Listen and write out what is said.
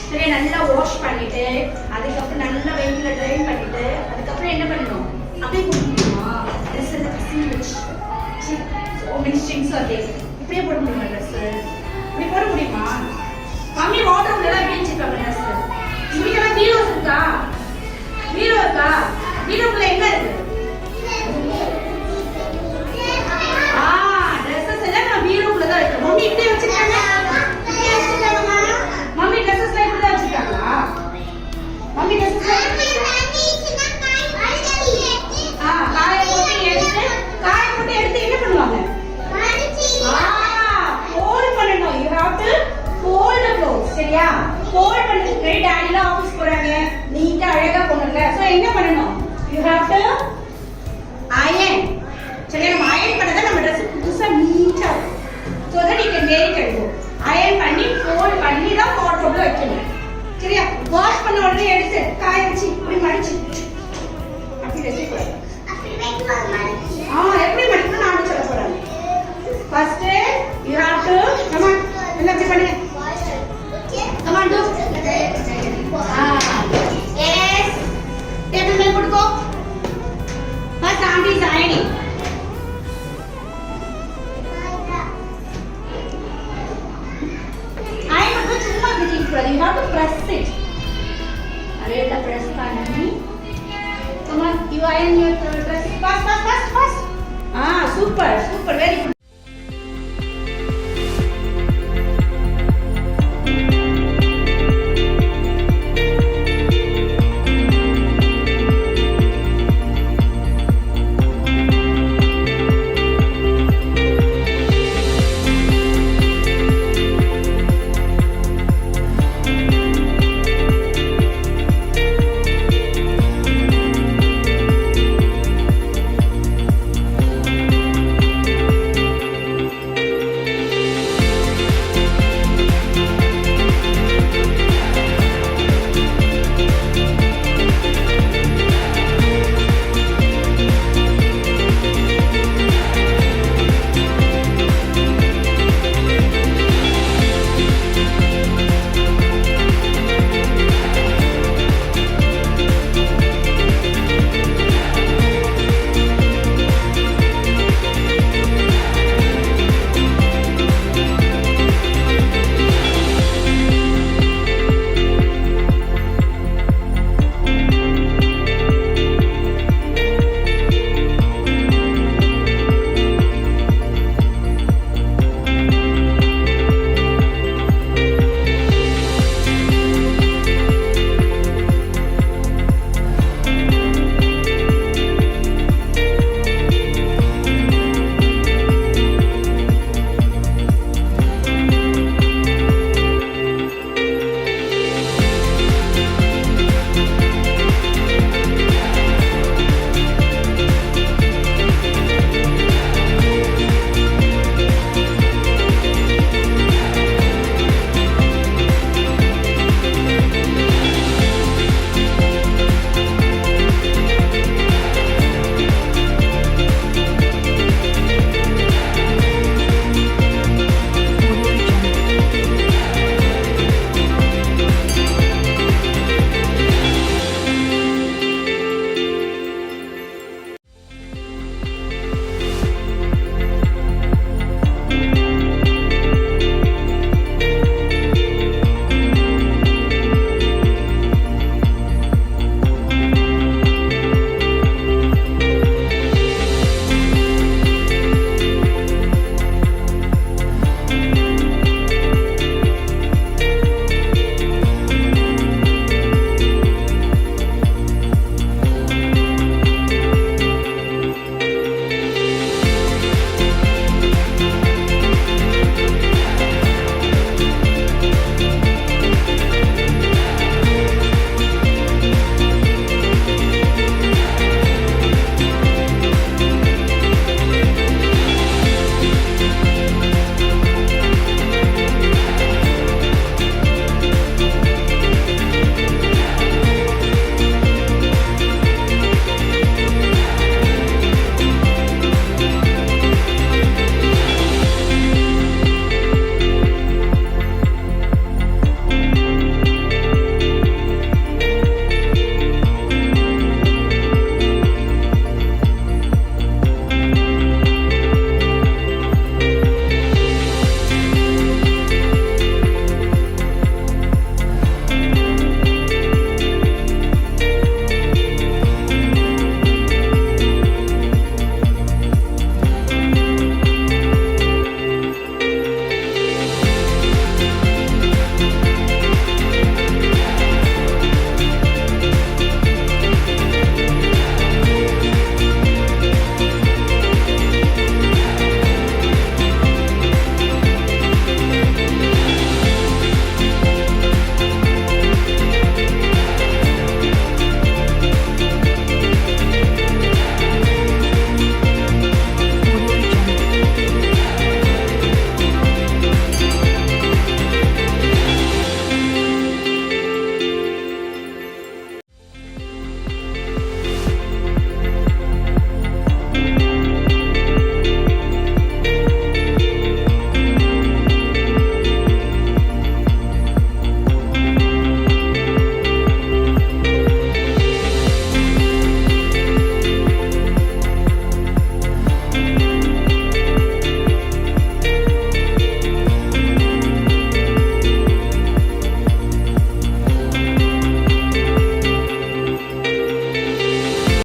சரி நல்லா வாஷ் பண்ணிட்டு அதுக்கப்புறம் நல்லா வெயில்ல ட்ரைன் பண்ணிட்டு அதுக்கப்புறம் என்ன பண்ணணும் அப்படியே போட முடியுமா ட்ரெஸ் எல்லாம் கசிஞ்சு வச்சு so many strings are there இப்படியே போட முடியுமா ட்ரெஸ் இப்படி போட முடியுமா மம்மி வாட்டர்ல எல்லாம் வீழ்ச்சிருக்காங்க ட்ரெஸ் இங்கெல்லாம் பீரோ இருக்கா பீரோக்குள்ள என்ன இருக்கு ட்ரெஸ்ஸஸ் எல்லாம் நான் பீரோக்குள்ள தான் வைக்கிறேன் மம்மி இப்படியே வச்சிருக்காங்க மம்மி ட்ரெஸ்ஸஸ் எல்லாம் இப்படி தான் வச்சிருக்காங்களா மம்மி ட்ரெஸ்ஸஸ் காய போட்டு எடுத்து என்ன பண்ணுவாங்க ஃபோல்ட் பண்ணணும் you have to fold the clothes சரியா ஃபோல்ட் பண்ணிட்டு டாடில ஆபீஸ் போறாங்க நீட்டா அழகா போணும்ல சோ என்ன பண்ணணும் யூ ஹேவ் டு அயன் சரியா நம்ம அயன் பண்ணதா நம்ம Dress புதுசா நீட்டா so that you can wear it at home iron பண்ணி ஃபோல்ட் பண்ணி தான் வாட்ரோப்ல வைக்கணும் சரியா வாஷ் பண்ண உடனே எடுத்து காய வச்சு இப்படி மடிச்சு அப்படி வெச்சு எப்படி மடிக்கணும் நான் சொல்ல போறேன் first you have to come on எல்லாம் இப்படி பண்ணுங்க come on to yes table மேல போடுங்க ஃபர்ஸ்ட் ஆண்டி இஸ் அயனிங் அயன் வந்து சும்மா கிட்டிங் கூடாது you have to press it அரேல பிரஸ் பண்ணி come on you iron your dress fast super very good